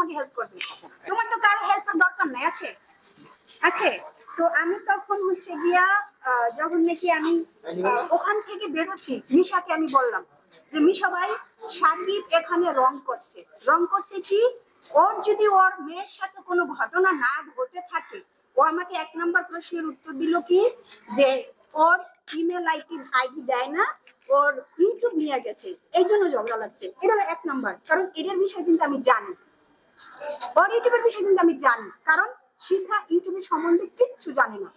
তোমাকে হেল্প করবে, তোমার তো কারো হেল্পের দরকার নাই। আছে আছে তো আমি তখন হচ্ছে গিয়া যখন নাকি আমি ওখান থেকে বেরোচ্ছি, মিশাকে আমি বললাম যে মিশা ভাই, সাকিব এখানে রং করছে কি, ওর যদি ওর মেয়ের সাথে কোনো ঘটনা না ঘটে থাকে, ও আমাকে 1 নম্বর প্রশ্নের উত্তর দিল কি যে ওর ইমেল আইডি দেয় না, ওর ইউটিউব নিয়ে গেছে, এই জন্য ঝগড়া লাগছে। এটা হলো 1 নম্বর, কারণ এটার বিষয় কিন্তু আমি জানি, ওর ইউটিউবের বিষয় কিন্তু আমি জানি, কারণ শিখা ইউটিউবের সম্বন্ধে কিচ্ছু জানে না।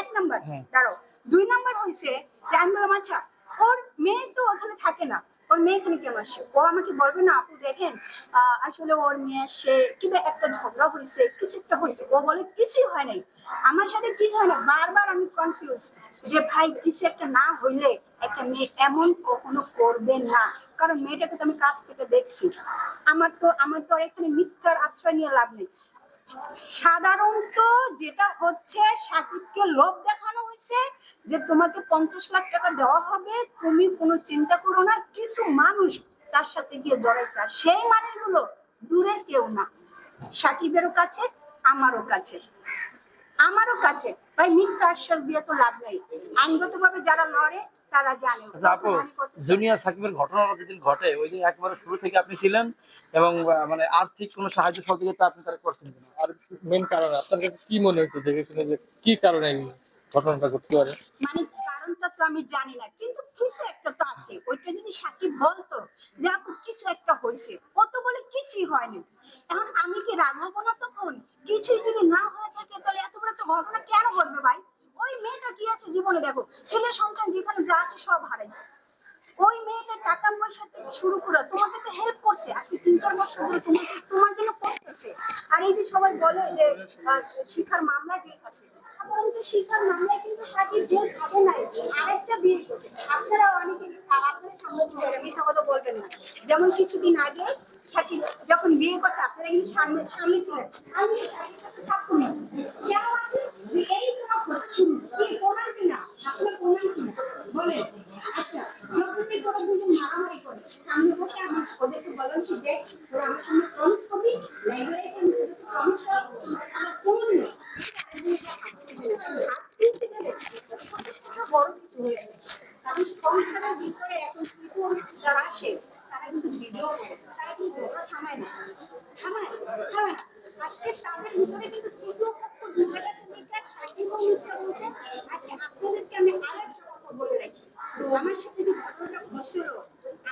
1 নম্বর। দাঁড়াও, 2 নম্বর হয়েছে যে আমি বললাম আচ্ছা ওর মেয়ে তো ওখানে থাকে না, ওর মেয়ে এখানে কেমন আসছে? ও আমাকে বলবে না আপু দেখেন আসলে ওর মেয়ে আসছে কিংবা একটা ঝগড়া হয়েছে, কিছু একটা হয়েছে। ও বলে কিছুই হয় নাই, আমার সাথে কিছু হয় না। বারবার আমি কনফিউজ যে ভাই কিছু একটা না হইলে একটা মেয়ে এমন কখনো করবে না, কারণ মেয়েটাকে তো আমি কাছ থেকে দেখছি। আমার তো এখানে মিথ্যার আশ্রয় নিয়ে লাভ নেই। সাধারণত যেটা হচ্ছে, সাকিবকে লোভ দেখানো হয়েছে যে তোমাকে 50 লাখ টাকা দেওয়া হবে, তুমি কোনো চিন্তা করো না। কিছু মানুষ তার সাথে গিয়ে জড়াইছে, আর সেই মানুষগুলো দূরের কেউ না, সাকিবেরও কাছে, আমারও কাছে। ভাই মিথ্যা আশ্বাস দিয়ে তো লাভ নাই, আইনগত ভাবে যারা লড়ে তারা জানে। আপু, জুনিয়র সাকিবের ঘটনাটা যেদিন ঘটে ওই দিন একেবারে শুরু থেকে আপনি ছিলেন এবং মানে আর্থিক কোনো সাহায্য সহযোগিতা আপনি তারা করছেন কিনা? আর মেন কারণ আপনার কাছে কি মনে হচ্ছে দেখে শুনে যে কি কারণে এই ঘটনাটা ঘটতে পারে? মানে কারণটা তো আমি জানি না, কিন্তু কিছু একটা তো আছে। ওইটা যদি সাকিব বলতো যে আপু কিছু একটা হয়েছে, ও তো বলে কিছুই হয়নি, এখন আমি কি রাগ হবো না? তখন কিছুই যদি না হয়ে থাকে তাহলে এত বড় একটা ঘটনা কেন ঘটবে ভাই? ওই মেয়েটা কি আছে জীবনে, দেখো ছেলে সন্তান যেখানে যা আছে সব হারাইছে। ওই মেয়েটা টাকা পয়সা থেকে শুরু করে তোমাকে তো হেল্প করছে, আজকে 3-4 বছর ধরে তোমার জন্য করতেছে। আর এই যে সবাই বলে যে শিখার মামলা জেল আছে, সাধারণত শিখার মামলায় কিন্তু সাকিব জেল খাবে নাই, আরেকটা বিয়ে করছে। আপনারা অনেকে আপনারা সামনে মিথ্যা কথা বলবেন না। যেমন কিছুদিন আগে সাকিব যখন বিয়ে করছে, আপনারা কিন্তু সামনে ছিলেন, আমি সাকিবের থাকতো না কেন আছে, এই তোমার শুরু কি প্রমাণ কিনা, আপনার প্রমাণ কিনা বলেন। আচ্ছা যখন কোনো দুজন মারামারি করে সামনে বসে আমার ওদেরকে বলেন কি যে তোরা আমার সামনে প্রমিস করবি, লাইব্রেরিতে আমি প্রমিস করবো, আমার কোনো নেই বড় কিছু হয়েছে। কারণ সংসারের ভিতরে এখন কিছু যারা আসে তারা কিন্তু ভিডিও করে, তারা কিন্তু ওরা থামায় না। আজকে তাদের ভিতরে কিন্তু তৃতীয় পক্ষ ঢুকে গেছে, দেখে সাকিবও মিথ্যা বলছে। আজকে আপনাদেরকে আমি আরেকটা কথা বলে রাখি, আমার সাথে যে ঘটনাটা ঘটছিল,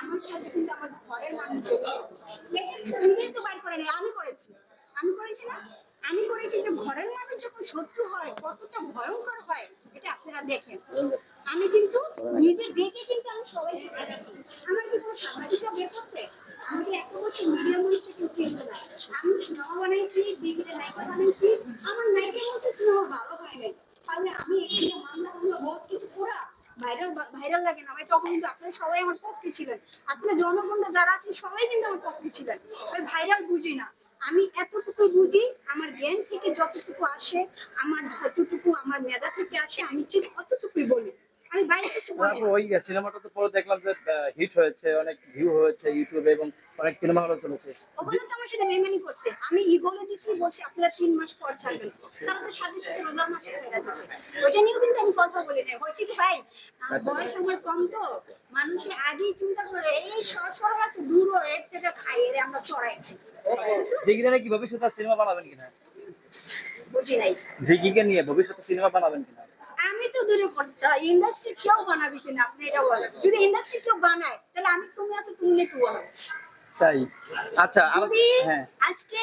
আমার সাথে কিন্তু আমার ঘরের মানুষ নিজে তো বাইর করে নেই, আমি করেছি না, আমি করেছি। যে ঘরের মানুষ যখন শত্রু হয় কতটা ভয়ঙ্কর হয় এটা আপনারা দেখেন। আমি কিন্তু নিজে দেখে কিন্তু আমি সবাইকে জানাচ্ছি, আমার কি কোনো সাংবাদিকরা বের করছে? আমি কি একটা বছর মিডিয়া মানুষকে কেউ চিনবে না? আমি সিনেমা বানাইছি, ডিগ্রিতে নায়িকা বানাইছি, আমার নায়িকা বলতে সিনেমা ভালো হয় নাই, তাহলে আমি এখানে মামলা বহুত কিছু করা ভাইরাল লাগে না ভাই? তখন কিন্তু আপনারা সবাই আমার পক্ষে ছিলেন, আপনারা জনগণরা যারা আছেন সবাই কিন্তু আমার পক্ষে ছিলেন। আমি ভাইরাল বুঝি না, আমি এতটুকু বুঝি, আমার জ্ঞান থেকে যতটুকু আসে, আমার যতটুকু আমার মেধা থেকে আসে, আমি ঠিক অতটুকুই বলি, আমি বাইরে কিছু বলি না। ওই সিনেমাটা তো পরে দেখলাম যে হিট হয়েছে, অনেক ভিউ হয়েছে ইউটিউবে এবং অনেক সিনেমা হলে চলেছে। ওখানে তো আমার সাথে বেইমানি করছে, আমি বলে দিছি, বলছি আপনারা 3 মাস পর ছাড়বেন, তারা তো সাথে রোজার মাসে ছেড়ে দিচ্ছে। ওইটা নিয়েও কিন্তু আমি কথা বলি না, হয়েছে কি ভাই বয়স আমার কম, তো মানুষে আগেই চিন্তা করে এই সরল আছে দূর এর থেকে খাই, এর আমরা চড়াই খাই। জিগিরে নাকি ভবিষ্যতে সিনেমা বানাবেন কিনা? বুঝি নাই। জিগিকে নিয়ে ভবিষ্যতে সিনেমা বানাবেন কিনা? আমি তো দূরে ইন্ডাস্ট্রি কেউ বানাবি কিনা আপনি এটা বলেন। যদি ইন্ডাস্ট্রি কেউ বানায় তাহলে আমি তুমি আছো, তুমি নিয়ে তুই বলো তাই। আচ্ছা যদি আজকে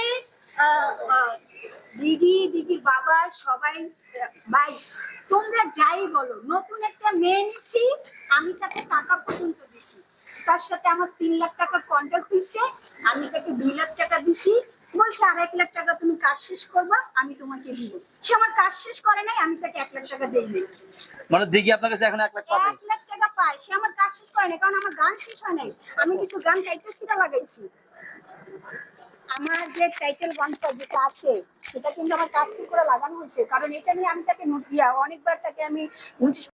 দিদির বাবা সবাই ভাই তোমরা যাই বলো, নতুন একটা মেয়ে নিছি, আমি তাকে টাকা পর্যন্ত দিছি, তার সাথে আমার 3 লাখ টাকা কন্ট্রাক্ট হয়েছে, আমি তাকে 2 লাখ টাকা দিছি, বলছে 2.5 লাখ টাকা তুমি কাজ শেষ করবা আমি তোমাকে দিব। সে আমার কাজ শেষ করে নাই, আমি তাকে 1 লাখ টাকা দিই। মানে দিঘি আপনার কাছে এখন 1 লাখ পাবে? 1 লাখ টাকা পায়, সে আমার কাজ শেষ করে নাই, কারণ আমার গান শেষ হয় নাই। আমি কিন্তু গান টাইটেল সেটা লাগাইছি, আমার যে টাইটেল গানটা যেটা আছে সেটা কিন্তু আমার কাজ শেষ করে লাগানো হয়েছে, কারণ এটা নিয়ে আমি তাকে অনেকবার তাকে আমি নোটিশ